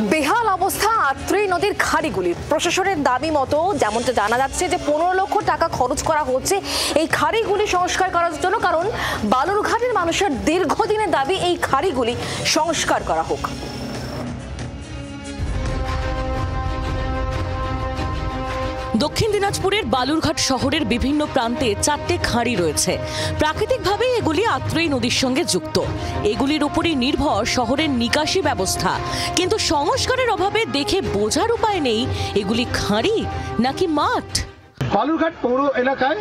বেহাল অবস্থা আত্রেই নদীর খাড়িগুলি। প্রশাসনের দাবি মতো যেমনটা জানা যাচ্ছে যে 15 লক্ষ টাকা খরচ করা হচ্ছে এই খাড়িগুলি সংস্কার করার জন্য, কারণ বালুরঘাটের মানুষের দীর্ঘদিনের দাবি এই খাড়িগুলি সংস্কার করা হোক। দক্ষিণ দিনাজপুরের বালুরঘাট শহরের বিভিন্ন প্রান্তে 4টে খাঁড়ি রয়েছে। প্রাকৃতিকভাবে এগুলি আত্রেই নদীর সঙ্গে যুক্ত। এগুলির উপরই নির্ভর শহরের নিকাশি ব্যবস্থা, কিন্তু সংস্কারের অভাবে দেখে বোঝার উপায় নেই এগুলি খাঁড়ি নাকি মাঠ। বালুরঘাট পৌর এলাকায়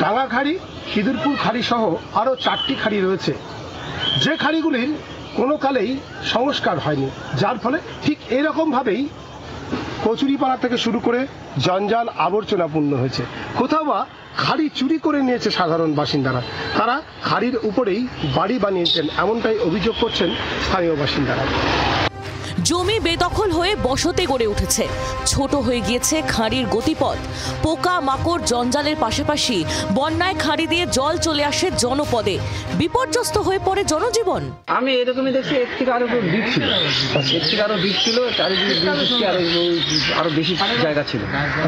ডাঙ্গা খাঁড়ি, সিঁদুরপুর খাঁড়ি সহ আরও 4টি খাঁড়ি রয়েছে, যে খাঁড়িগুলির কোনো কালেই সংস্কার হয়নি, যার ফলে ঠিক এরকমভাবেই কচুরিপাড়া থেকে শুরু করে জঞ্জাল আবর্জনাপূর্ণ হয়েছে। কোথাও বা খাড়ি চুরি করে নিয়েছে সাধারণ বাসিন্দারা, তারা খাড়ির উপরেই বাড়ি বানিয়েছেন, এমনটাই অভিযোগ করছেন স্থানীয় বাসিন্দারা। জমি বেদখল হয়ে বসতি গড়ে উঠেছে, ছোট হয়ে গিয়েছে খাঁড়ির গতিপথ। পোকা মাকড় জঞ্জালের পাশাপাশি বন্যায় খাঁড়ি দিয়ে জল চলে আসে জনপদে, বিপর্যস্ত হয়ে পড়ে জনজীবন। আমি এরকমই দেখছি, এর থেকে আরো ডিপ ছিল, চারিদিকে আরো বেশি জায়গা ছিল,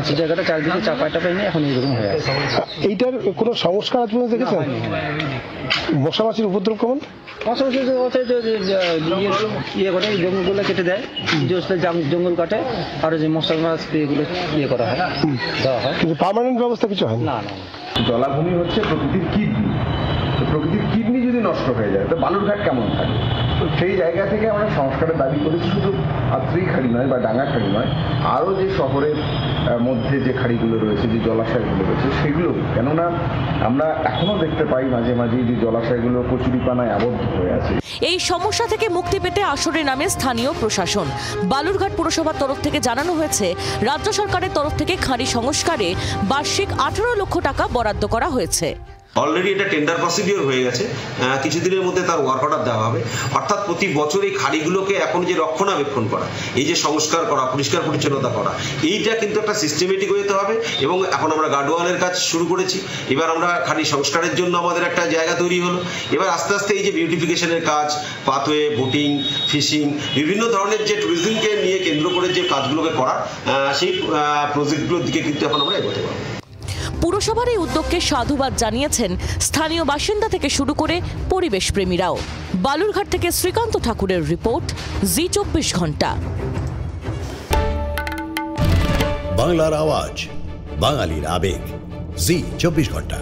সেই জায়গাটা চারিদিকে চাপাইটা পাইনি, এখন এরকম হয়ে আছে। এইটার কোনো সংস্কার আপনারা দেখেছেন? মশা মাছির উপদ্রব কেমন? ইয়ে করে জঙ্গলগুলো কেটে দেয়, জঙ্গল কাটে, আর যে মশা মাছ এগুলো ইয়ে করা হয়, দেওয়া হয়, কিন্তু পার্মানেন্ট ব্যবস্থা কিছু হয় না। জলাভূমি হচ্ছে প্রকৃতির কিডনি, তো প্রকৃতির কিডনি যদি নষ্ট হয়ে যায় তো বালুরঘাট কেমন থাকে? তো সেই জায়গা থেকে আমরা সংস্কারের দাবি করেছি, শুধু আত্রেই খাঁড়ি নয় বা ডাঙ্গা খাঁড়ি নয়, আরও যে শহরের মধ্যে যে খাঁড়িগুলো রয়েছে, যে জলাশয়গুলো রয়েছে সেগুলো, কেননা আমরা এখনো দেখতে পাই মাঝে মাঝে যে জলাশয়গুলো কচুরিপানায় আবদ্ধ হয়ে আছে। এই সমস্যা থেকে মুক্তি পেতে আসরে নামে স্থানীয় প্রশাসন। বালুরঘাট পুরসভার তরফ থেকে জানানো হয়েছে, রাজ্য সরকারের তরফ থেকে খাঁড়ি সংস্কারে বার্ষিক 18 লক্ষ টাকা বরাদ্দ করা হয়েছে। অলরেডি এটা টেন্ডার প্রসিডিওর হয়ে গেছে, কিছুদিনের মধ্যে তার ওয়ার্ক অর্ডার দেওয়া হবে। অর্থাৎ প্রতি বছর এই খাড়িগুলোকে এখন যে রক্ষণাবেক্ষণ করা, এই যে সংস্কার করা, পরিষ্কার পরিচ্ছন্নতা করা, এইটা কিন্তু একটা সিস্টেমেটিক হতে হবে। এবং এখন আমরা গার্ডওয়ালের কাজ শুরু করেছি, এবার আমরা খাড়ি সংস্কারের জন্য আমাদের একটা জায়গা তৈরি হলো। এবার আস্তে আস্তে এই যে বিউটিফিকেশনের কাজ, পাথওয়ে, বোটিং, ফিশিং, বিভিন্ন ধরনের যে ট্যুরিজমকে নিয়ে কেন্দ্র করে যে কাজগুলোকে করা, সেই প্রজেক্টগুলোর দিকে কিন্তু এখন আমরা এগোতে পারবো। পুরসভার এই উদ্যোগকে সাধুবাদ জানিয়েছেন স্থানীয় বাসিন্দা থেকে শুরু করে পরিবেশ প্রেমীরাও। বালুরঘাট থেকে শ্রীকান্ত ঠাকুরের রিপোর্ট, জি 24 ঘন্টা। বাংলার আওয়াজ, বাঙালির আবেগ, জি 24 ঘন্টা।